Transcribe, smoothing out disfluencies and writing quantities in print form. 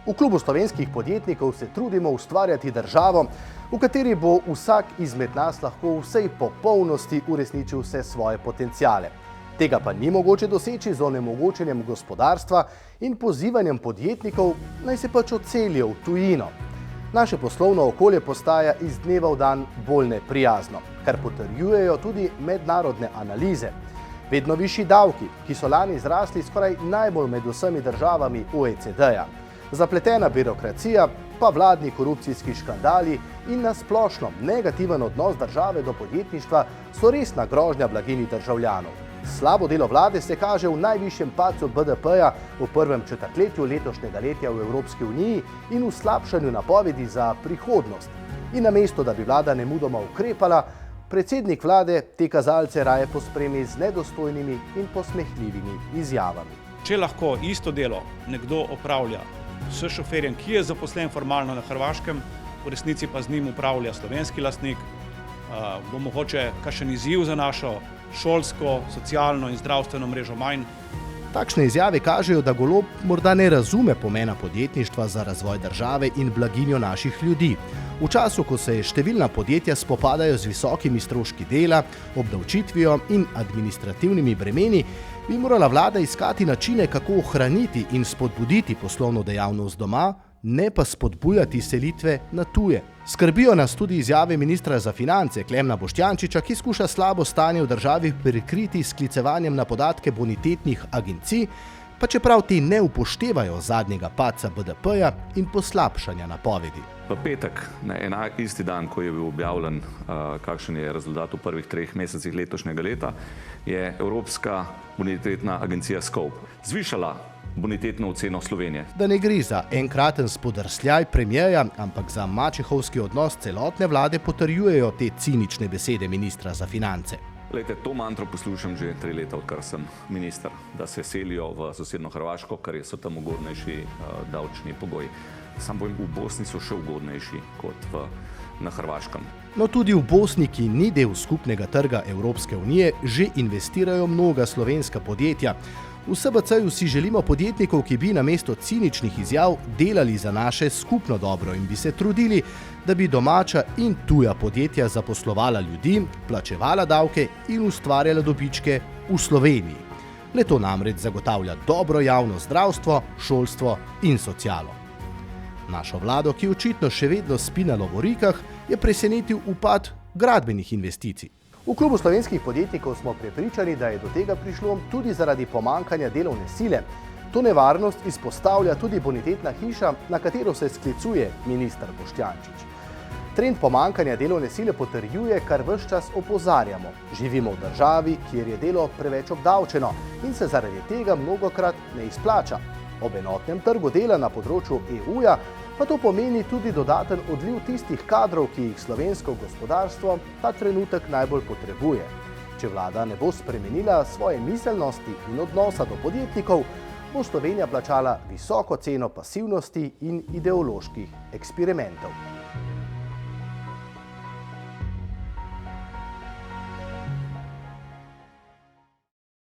V klubu slovenskih podjetnikov se trudimo ustvarjati državo, v kateri bo vsak izmed nas lahko v vsej popolnosti uresničil vse svoje potenciale. Tega pa ni mogoče doseči z onemogočenjem gospodarstva in pozivanjem podjetnikov, naj se pač odselijo v tujino. Naše poslovno okolje postaja iz dneva v dan bolj neprijazno, kar potrjujejo tudi mednarodne analize. Vedno višji davki, ki so lani zrasli skoraj najbolj med vsemi državami OECD-ja. Zapletena birokracija, pa vladni korupcijski škandali in na splošno negativen odnos države do podjetništva so resna grožnja blaginji državljanov. Slabo delo vlade se kaže v najvišjem padcu BDP-ja v prvem četrtletju letošnjega leta v Evropski uniji in v slabšanju napovedi za prihodnost. In namesto, da bi vlada nemudoma ukrepala, predsednik vlade te kazalce raje pospremi z nedostojnimi in posmehljivimi izjavami. Če lahko isto delo nekdo opravlja s šoferjem, ki je zaposlen formalno na Hrvaškem, v resnici pa z njim upravlja slovenski lastnik, bo mogoče kakšen izziv za našo šolsko, socialno in zdravstveno mrežo manj. Takšne izjave kažejo, da Golob morda ne razume pomena podjetništva za razvoj države in blaginjo naših ljudi. V času, ko se številna podjetja spopadajo z visokimi stroški dela, obdavčitvijo in administrativnimi bremeni, bi morala vlada iskati načine, kako ohraniti in spodbuditi poslovno dejavnost doma, ne pa spodbujati selitve na tuje. Skrbijo nas tudi izjave ministra za finance Klemna Boštjančiča, ki skuša slabo stanje v državi prikriti s sklicevanjem na podatke bonitetnih agencij, pa čeprav ti ne upoštevajo zadnjega padca BDP-ja in poslabšanja napovedi. V petek, na isti dan, ko je bil objavljen, kakšen je rezultat v prvih 3 mesecih letošnjega leta, je Evropska bonitetna agencija Scope zvišala bonitetno oceno Slovenije. Da ne gre za enkraten spodrsljaj premierja, ampak za mačehovski odnos celotne vlade, potrjujejo te cinične besede ministra za finance. Glejte, to mantro poslušam že 3 leta, odkar sem minister, da se selijo v sosedno Hrvaško, ker so tam ugodnejši davčni pogoji. Sam povem, v Bosni so še ugodnejši kot na Hrvaškem. No, tudi v Bosni, ki ni del skupnega trga Evropske unije, že investirajo mnoga slovenska podjetja. V SBC-ju si želimo podjetnikov, ki bi namesto ciničnih izjav delali za naše skupno dobro in bi se trudili, da bi domača in tuja podjetja zaposlovala ljudi, plačevala davke in ustvarjala dobičke v Sloveniji. Le to namreč zagotavlja dobro javno zdravstvo, šolstvo in socialo. Našo vlado, ki očitno še vedno spi na lovorikah, je presenetil upad gradbenih investicij. V klubu slovenskih podjetnikov smo prepričani, da je do tega prišlo tudi zaradi pomanjkanja delovne sile. To nevarnost izpostavlja tudi bonitetna hiša, na katero se sklicuje minister Boštjančič. Trend pomanjkanja delovne sile potrjuje, kar ves čas opozarjamo. Živimo v državi, kjer je delo preveč obdavčeno in se zaradi tega mnogokrat ne izplača. Ob enotnem trgu dela na področju EU-ja pa to pomeni tudi dodaten odliv tistih kadrov, ki jih slovensko gospodarstvo ta trenutek najbolj potrebuje. Če vlada ne bo spremenila svoje miselnosti in odnosa do podjetnikov, bo Slovenija plačala visoko ceno pasivnosti in ideoloških eksperimentov.